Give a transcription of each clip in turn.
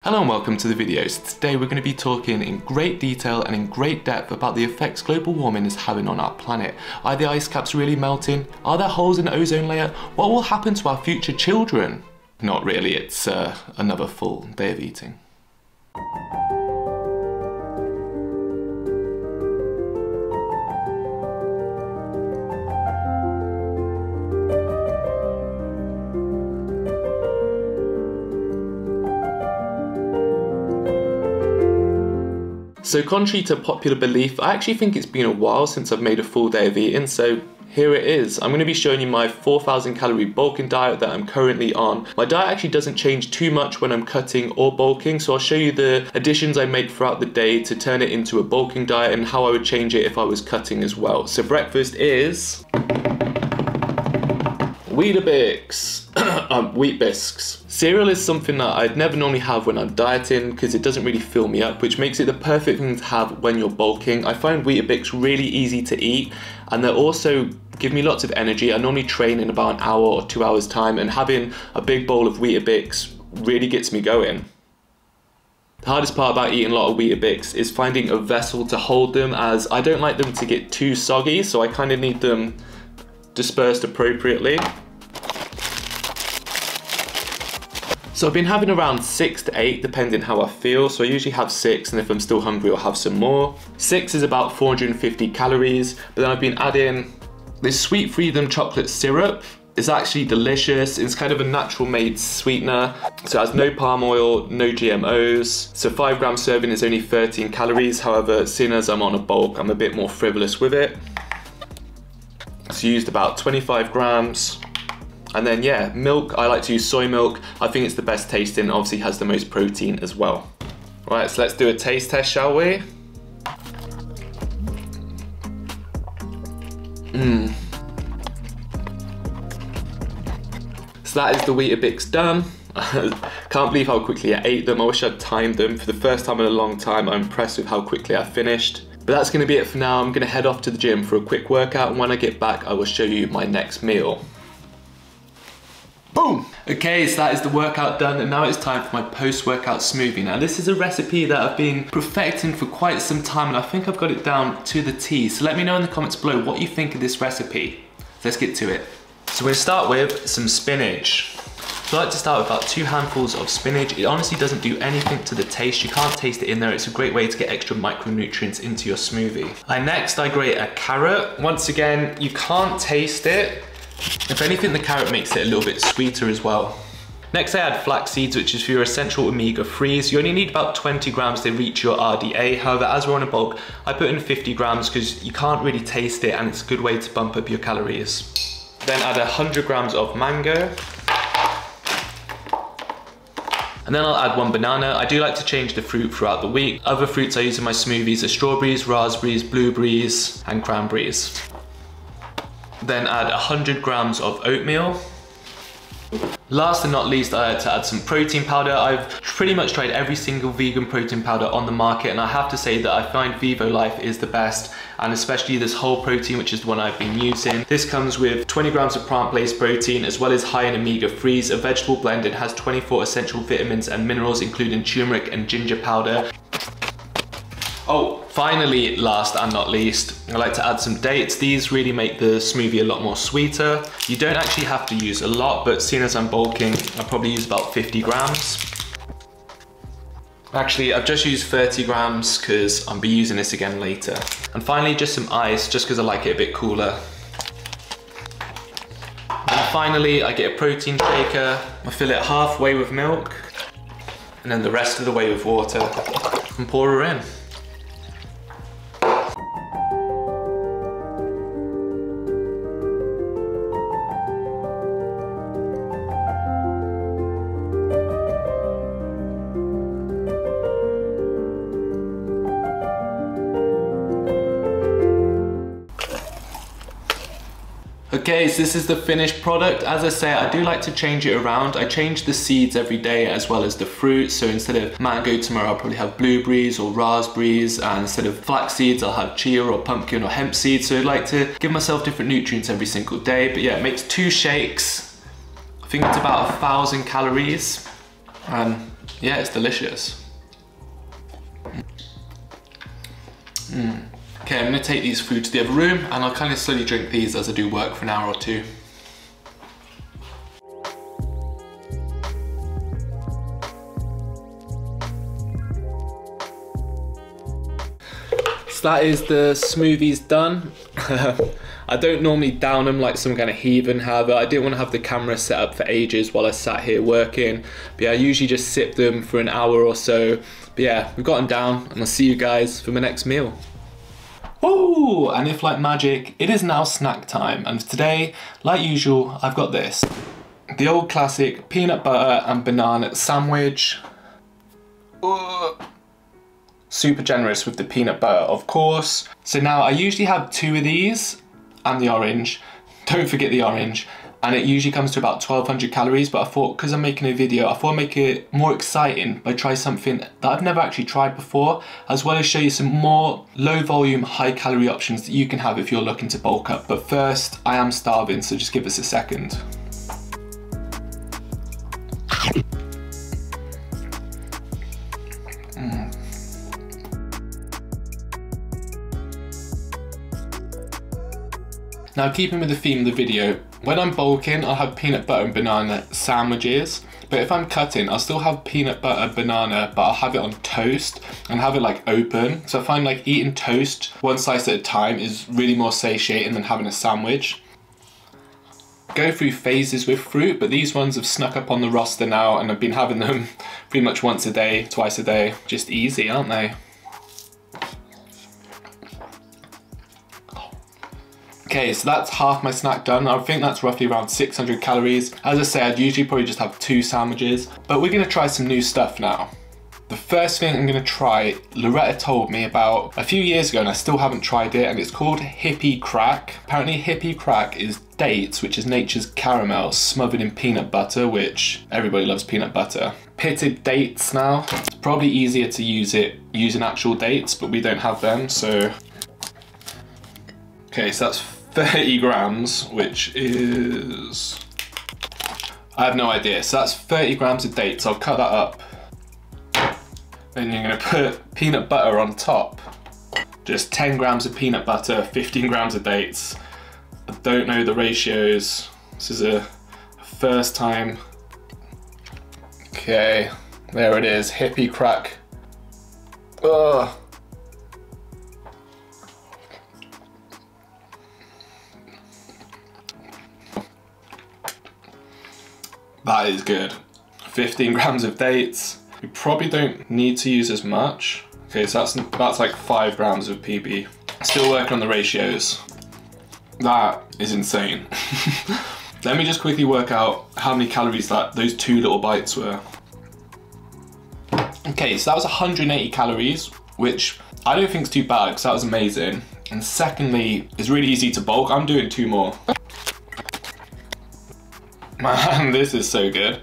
Hello and welcome to the video. So today we're going to be talking in great detail and in great depth about the effects global warming is having on our planet. Are the ice caps really melting? Are there holes in the ozone layer? What will happen to our future children? Not really, it's another full day of eating. So contrary to popular belief, I actually think it's been a while since I've made a full day of eating, so here it is. I'm going to be showing you my 4,000 calorie bulking diet that I'm currently on. My diet actually doesn't change too much when I'm cutting or bulking, so I'll show you the additions I make throughout the day to turn it into a bulking diet and how I would change it if I was cutting as well. So breakfast is wheat bisques. Cereal is something that I'd never normally have when I'm dieting because it doesn't really fill me up, which makes it the perfect thing to have when you're bulking. I find Weetabix really easy to eat and they also give me lots of energy. I normally train in about an hour or 2 hours time, and having a big bowl of Weetabix really gets me going. The hardest part about eating a lot of Weetabix is finding a vessel to hold them, as I don't like them to get too soggy, so I kind of need them dispersed appropriately. So I've been having around 6 to 8 depending how I feel, so I usually have 6, and if I'm still hungry I'll have some more. 6 is about 450 calories, but then I've been adding this Sweet Freedom chocolate syrup. It's actually delicious. It's kind of a natural made sweetener, so it has no palm oil, no GMOs. So 5 gram serving is only 13 calories, however, seeing as I'm on a bulk, I'm a bit more frivolous with it. So used about 25 grams. And then yeah, milk, I like to use soy milk. I think it's the best tasting, obviously has the most protein as well. Right, so let's do a taste test, shall we? So that is the Weetabix done. Can't believe how quickly I ate them. I wish I'd timed them. For the first time in a long time, I'm impressed with how quickly I finished. But that's gonna be it for now. I'm gonna head off to the gym for a quick workout, and when I get back, I will show you my next meal. Boom! Okay, so that is the workout done, and now it's time for my post-workout smoothie. Now this is a recipe that I've been perfecting for quite some time, and I think I've got it down to the T. So let me know in the comments below what you think of this recipe. Let's get to it. So we're gonna start with some spinach. So I like to start with about 2 handfuls of spinach. It honestly doesn't do anything to the taste. You can't taste it in there. It's a great way to get extra micronutrients into your smoothie. Next, I grate a carrot. Once again, you can't taste it. If anything, the carrot makes it a little bit sweeter as well. Next, I add flax seeds, which is for your essential omega-3s. You only need about 20 grams to reach your RDA. However, as we're on a bulk, I put in 50 grams because you can't really taste it, and it's a good way to bump up your calories. Then add 100 grams of mango. And then I'll add 1 banana. I do like to change the fruit throughout the week. Other fruits I use in my smoothies are strawberries, raspberries, blueberries, and cranberries. Then add 100 grams of oatmeal. Last and not least, I had to add some protein powder. I've pretty much tried every single vegan protein powder on the market, and I have to say that I find Vivo Life is the best, and especially this whole protein, which is the one I've been using. This comes with 20 grams of plant-based protein, as well as high in omega-3s, a vegetable blend. It has 24 essential vitamins and minerals, including turmeric and ginger powder. Oh, finally, last and not least, I like to add some dates. These really make the smoothie a lot more sweeter. You don't actually have to use a lot, but seeing as I'm bulking, I'll probably use about 50 grams. Actually, I've just used 30 grams because I'll be using this again later. And finally, just some ice, just because I like it a bit cooler. And finally, I get a protein shaker. I fill it halfway with milk, and then the rest of the way with water, and pour her in. Okay, so this is the finished product. As I say, I do like to change it around. I change the seeds every day as well as the fruit. So instead of mango tomorrow, I'll probably have blueberries or raspberries, and instead of flax seeds, I'll have chia or pumpkin or hemp seeds. So I like to give myself different nutrients every single day. But yeah, it makes 2 shakes. I think it's about 1,000 calories. Yeah, it's delicious. Okay, I'm gonna take these food to the other room and I'll kind of slowly drink these as I do work for an hour or two. So that is the smoothies done. I don't normally down them like some kind of heathen, however, I didn't want to have the camera set up for ages while I sat here working. But yeah, I usually just sip them for an hour or so. But yeah, we've got them down and I'll see you guys for my next meal. Oh, and if like magic, it is now snack time. And today, like usual, I've got this. The old classic peanut butter and banana sandwich. Super generous with the peanut butter, of course. So now I usually have 2 of these and the orange. Don't forget the orange. And it usually comes to about 1200 calories, but I thought, because I'm making a video, I thought I'd make it more exciting by trying something that I've never actually tried before, as well as show you some more low volume, high calorie options that you can have if you're looking to bulk up. But first, I am starving, so just give us a second. Now, keeping with the theme of the video, when I'm bulking, I'll have peanut butter and banana sandwiches, but if I'm cutting, I'll still have peanut butter, banana, but I'll have it on toast and have it like open. So I find like eating toast one slice at a time is really more satiating than having a sandwich. Go through phases with fruit, but these ones have snuck up on the roster now and I've been having them pretty much once a day, twice a day. Just easy, aren't they? Okay, so that's half my snack done. I think that's roughly around 600 calories. As I say, I'd usually probably just have 2 sandwiches, but we're gonna try some new stuff now. The first thing I'm gonna try, Loretta told me about a few years ago and I still haven't tried it, and it's called Hippie Crack. Apparently Hippie Crack is dates, which is nature's caramel, smothered in peanut butter, which everybody loves peanut butter. Pitted dates now. It's probably easier to use it using actual dates, but we don't have them, so. Okay, so that's 30 grams, which is, I have no idea. So that's 30 grams of dates. I'll cut that up. Then you're gonna put peanut butter on top. Just 10 grams of peanut butter, 15 grams of dates. I don't know the ratios. This is a first time. Okay, there it is, Hippie Crack. Ugh. That is good. 15 grams of dates. You probably don't need to use as much. Okay, so that's like 5 grams of PB. Still working on the ratios. That is insane. Let me just quickly work out how many calories those 2 little bites were. Okay, so that was 180 calories, which I don't think is too bad because that was amazing. And secondly, it's really easy to bulk. I'm doing 2 more. Man, this is so good.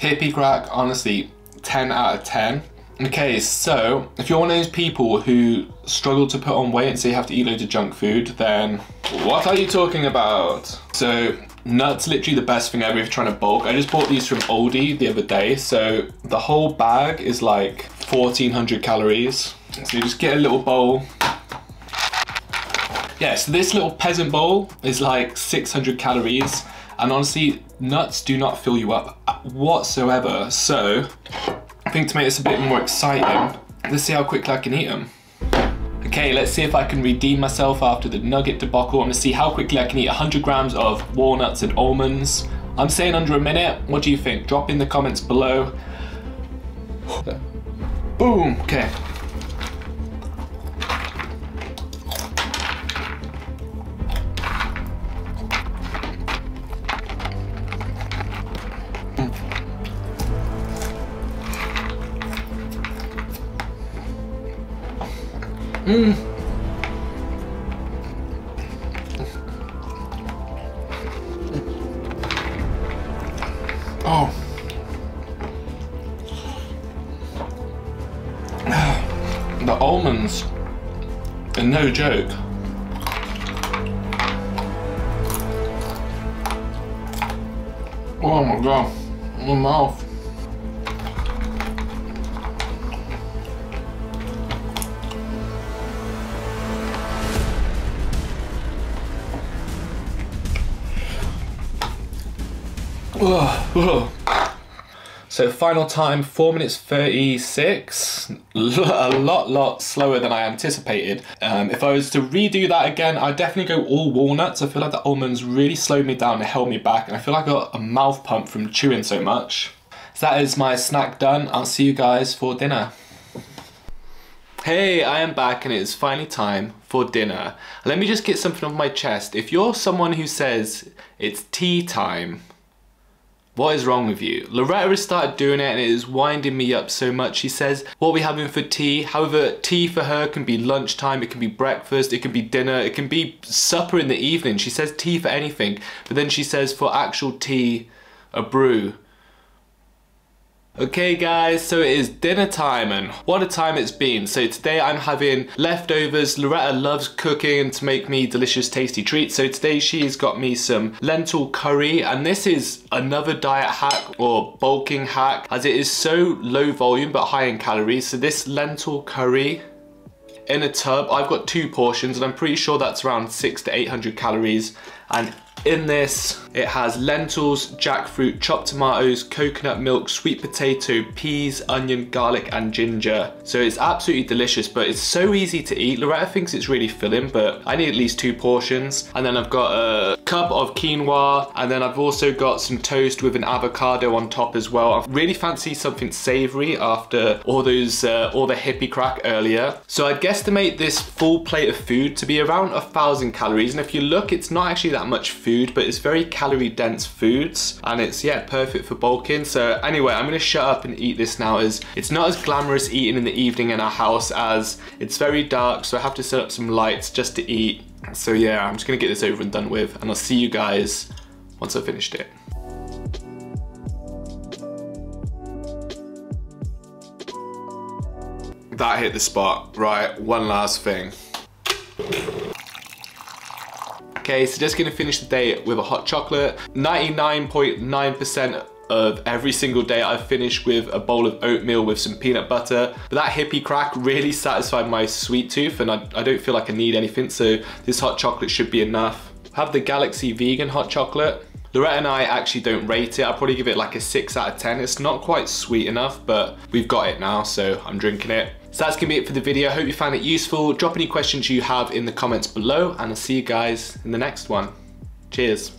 Hippie Crack, honestly, 10 out of 10. Okay, so if you're one of those people who struggle to put on weight and say you have to eat loads of junk food, then what are you talking about? So nuts, literally the best thing ever if you're trying to bulk. I just bought these from Aldi the other day. So the whole bag is like 1400 calories. So you just get a little bowl. Yeah, so this little peasant bowl is like 600 calories, and honestly, nuts do not fill you up whatsoever. So I think to make this a bit more exciting, let's see how quickly I can eat them. Okay, let's see if I can redeem myself after the nugget debacle. I'm gonna see how quickly I can eat 100 grams of walnuts and almonds. I'm saying under a minute. What do you think? Drop in the comments below. Boom, okay. Oh. The almonds are no joke. Oh my god. my mouth. So final time, 4 minutes 36. A lot slower than I anticipated. If I was to redo that again, I'd definitely go all walnuts. I feel like the almonds really slowed me down and held me back, and I feel like I got a mouth pump from chewing so much. So that is my snack done. I'll see you guys for dinner. Hey, I am back and it is finally time for dinner. Let me just get something off my chest. If you're someone who says it's tea time, what is wrong with you? Loretta has started doing it and it is winding me up so much. She says, what are we having for tea? However, tea for her can be lunchtime, it can be breakfast, it can be dinner, it can be supper in the evening. She says tea for anything, but then she says for actual tea, a brew. Okay guys, so it is dinner time and what a time it's been. So today I'm having leftovers. Loretta loves cooking and to make me delicious tasty treats. So today she's got me some lentil curry, and this is another diet hack or bulking hack as it is so low volume but high in calories. So this lentil curry in a tub, I've got 2 portions and I'm pretty sure that's around 600 to 800 calories. And in this, it has lentils, jackfruit, chopped tomatoes, coconut milk, sweet potato, peas, onion, garlic, and ginger. So it's absolutely delicious, but it's so easy to eat. Loretta thinks it's really filling, but I need at least 2 portions. And then I've got a cup of quinoa, and then I've also got some toast with an avocado on top as well. I really fancy something savory after all the hippie crack earlier. So I guesstimate this full plate of food to be around 1,000 calories. And if you look, it's not actually that much food, but it's very calorie dense foods, and it's, yeah, perfect for bulking. So anyway, I'm gonna shut up and eat this now, as it's not as glamorous eating in the evening in our house, as it's very dark, so I have to set up some lights just to eat. So yeah, I'm just gonna get this over and done with, and I'll see you guys once I've finished it. That hit the spot. Right, one last thing. Okay, so just gonna finish the day with a hot chocolate. 99.9% of every single day I finish with a bowl of oatmeal with some peanut butter. But that hippie crack really satisfied my sweet tooth, and I don't feel like I need anything, so this hot chocolate should be enough. I have the Galaxy Vegan hot chocolate. Loretta and I actually don't rate it. I'll probably give it like a 6 out of 10. It's not quite sweet enough, but we've got it now, so I'm drinking it. So that's gonna be it for the video. I hope you found it useful. Drop any questions you have in the comments below, and I'll see you guys in the next one. Cheers.